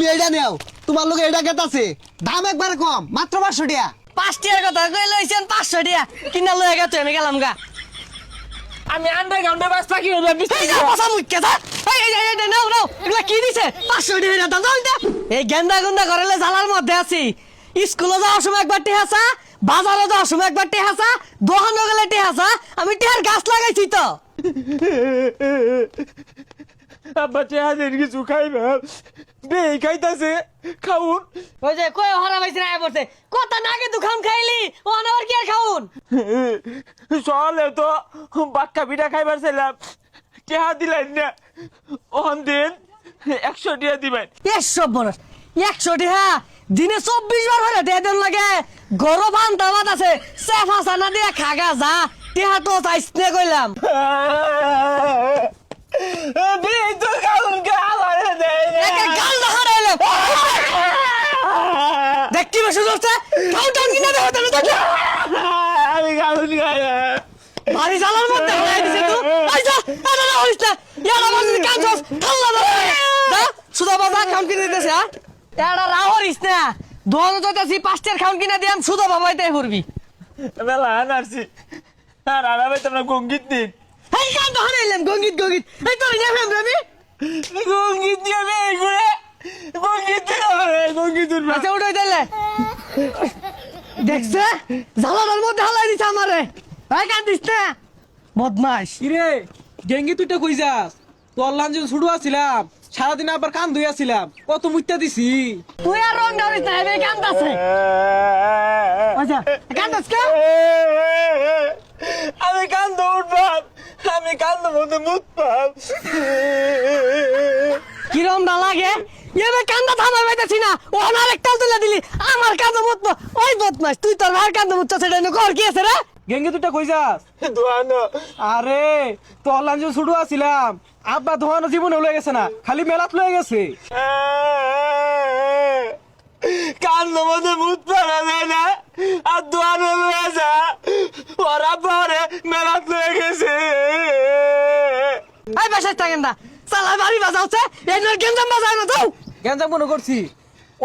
তুমি এইটা নেও, তোমার লোক এটা গেতাছে, দাম একবার কম, মাত্র 500 টাকা। 5 টাকার কথা কই লইছেন 500 টাকা কিনা লয়ে গেছে আমি গেলাম গা। আমি আন্ডারগ্রাউন্ডে বাস থাকি ওটা এই যা পাছা মুইকে যা। এই নাও নাও এগুলা কি দিছে 500 টাকা দাম দাও এটা। এই গেন্দা গুন্দা করেলে জালার মধ্যে আছি। স্কুলে যাওয়ার সময় একবার টেহাসা, বাজারে যাওয়ার সময় একবার টেহাসা, দোকানে গেলে টেহাসা, আমি টেহার গাছ লাগাইছি তো। আব্বা চেহাদের কিছু খাইবা বে খাইতাছে খাউন ওই যে কই হারা পাইছ না বলছে কথা না কে দুখান খাইলি ও আনার কি আর খাউন। চলে তো বাক্কা পিঠা খাইবার ছিলাম চেহা দিলেন না ওখান দিন 100 টাকা দিবেন। এসব বনস 100 টাকা দিনে 24 বার হলে টেহা দেন লাগে। গরম আনতা মাত আছে সেফা সানা দিয়ে খাগা যা টেহা তো চাইছ না কইলাম। তো খাউন খাওয়ারে দেয় একে গাল না হারাইলাম দেখ কি বেশি করছে খাও টান কিনা দেও তাহলে তো আমি খাউন খাই বাড়ি জালার মধ্যে হলাই দিছে তো আইসা আরে না হইছ না ইয়ালা বসে কাঁচস ঠাল্লা দা সুদা বাবা খাম কিনে দিতেছে হ্যাঁ এড়া রাহরিস না দোনো যাইতাছি 5 টাকার খাম কিনা দিয়াম সুদা বাবাই তাই করবি। মেলা আনারছি আর আরামে তোমরা গঙ্গিত দিন এই কান তো হারাইলাম গঙ্গিত গঙ্গিত এই তোর না ফেম আমি গঙ্গিত দিয়ে ঘুরে গঙ্গিত আচ্ছা উঠাই দিলে দেখছে জালার মধ্যে হালাই দিছে আমারে এই কান দিস না বদমাশ। কিরে গেঙ্গি তুইটা কই যাস? তোর লাঞ্চ ছুড়ু আছিলাম সারাদিন আবার কান ধুই আছিলাম কত মুইতা দিছি। তুই আর রং ধরিস না এই কান দাছে আচ্ছা কান দাস কে আমি কান্দ উঠবাম আমি কান্দ মধ্যে মুখ পাম কিরম না লাগে এবে কান্দা থামাই বাইতাছি না ও আরেকটা তুলে দিলি আমার কাঁদো মত ওই বদমাশ তুই তোর ভাই কাঁদো মত সেটা কর কি আছে রে গেঙ্গি তুইটা কই যাস? দোয়ানো আরে তোর লাঞ্চ ছুড়ু আছিলাম আব্বা ধোয়ানো জীবনে লয়ে গেছে না খালি মেলাত লয়ে গেছে। কান্দ মধ্যে মুখ পারা যায় না আর দোয়ানো লয়ে যা ওরা পরে মেলাত লয়ে গেছে। এই বেশাই থাকেন না সালা বাড়ি বাজাওছে এই নর গেঞ্জাম বাজায় না দাও গেঞ্জাম মনে করছি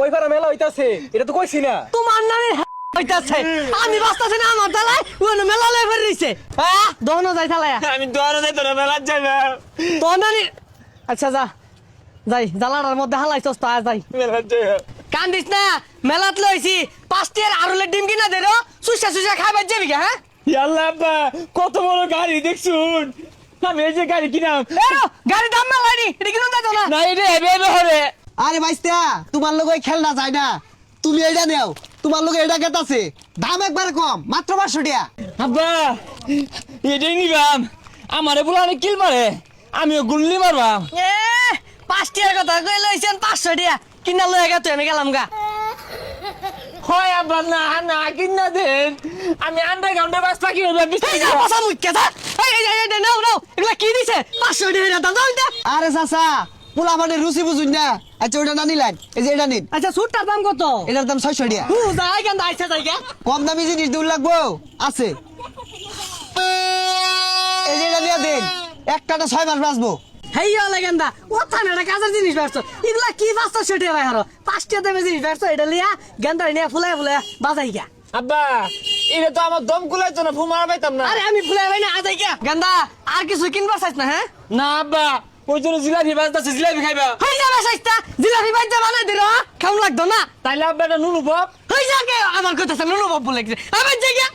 ওই পারা মেলা হইতাছে এটা তো কইছি না। তোমার নানি হইতাছে আমি বাস্তাছি না আমার দালাই ও মেলা লয়ে ফের রইছে হ্যাঁ দহনো যাই চালায়া আমি দোয়ানো যাই তোরা মেলাত যাই না তোর নানি আচ্ছা যা যাই জালাটার মধ্যে হালাইছস তো আজ যাই মেলাত যাই কান্দিস না মেলাত লইছি 5 টাকার আরুলের ডিম কিনা দে রো সুসা সুসা খাবার যাবি হ্যাঁ ইয়াল্লা আব্বা কত বড় গাড়ি দেখছুন আমি এই যে গাড়ি কিনাম এরো গাড়ি দাম না লাইনি এটা কিনুন দাও না না এটা হেবে হবে আরে ভাইস্তা, তোমার লোক ওই খেলনা যায় না, তুমি এইটা নেও, তোমার লোক এটা গেতাছে, দাম একবার কম, মাত্র 500 টাকা। আব্বা এটাই নিবাম আমারে বুলানে কিল মারে আমিও গুল্লি মারবাম। এ 5 টাকার কথা কই লইছেন 500 টাকা কিনা লয়ে গেছে আমি গেলাম গা। হয় আব্বা না না কিনা দেন আমি আন্ডারগ্রাউন্ডে বাস থাকি ওটা এই যা পাছা মুইকে যা। এই নাও নাও এগুলা কি দিছে 500 টাকা দাম দাও এটা। আরে চাচা, পোলা মানে রুচি বুঝুন না, আচ্ছা ওইটা না নিলেন, এই যে এটা নিন, আচ্ছা সুটটার দাম কত? এটার দাম 600 টাকা। হু যাই গান আইছে যাই গা। কম দামি জিনিস দূর লাগবো আছে, এই যে এটা নিয়ে দিন, একটাটা 6 মাস বাঁচবো। হেইয়া লেগেন্দা ও থানে এটা কাজের জিনিস বেরছো এগুলা কি 500 টাকা ভাই হারো 5 টাকা দামের জিনিস বেরছো এটা লিয়া গেন্দা নিয়ে ফুলাই ফুলাই বাজাই গা। আব্বা এটা তো আমার দম কুলাইতো না ফুমার পাইতাম না। আরে আমি ফুলাই ভাই না আজাই গা গেন্দা আর কিছু কিনবার চাইছ না হ্যাঁ না আব্বা ওই জন্য জিলাপি বাজতাছে জিলাপি খাইবা। হই যাবে চাইছটা জিলাপি বাইজা বানাই দিরো খাম লাগতো না তাইলে আব্বা এটা নুনু বাপ হই যাকে আমার কথা নুনু বাপ বলে গেছে আবার যাই গা।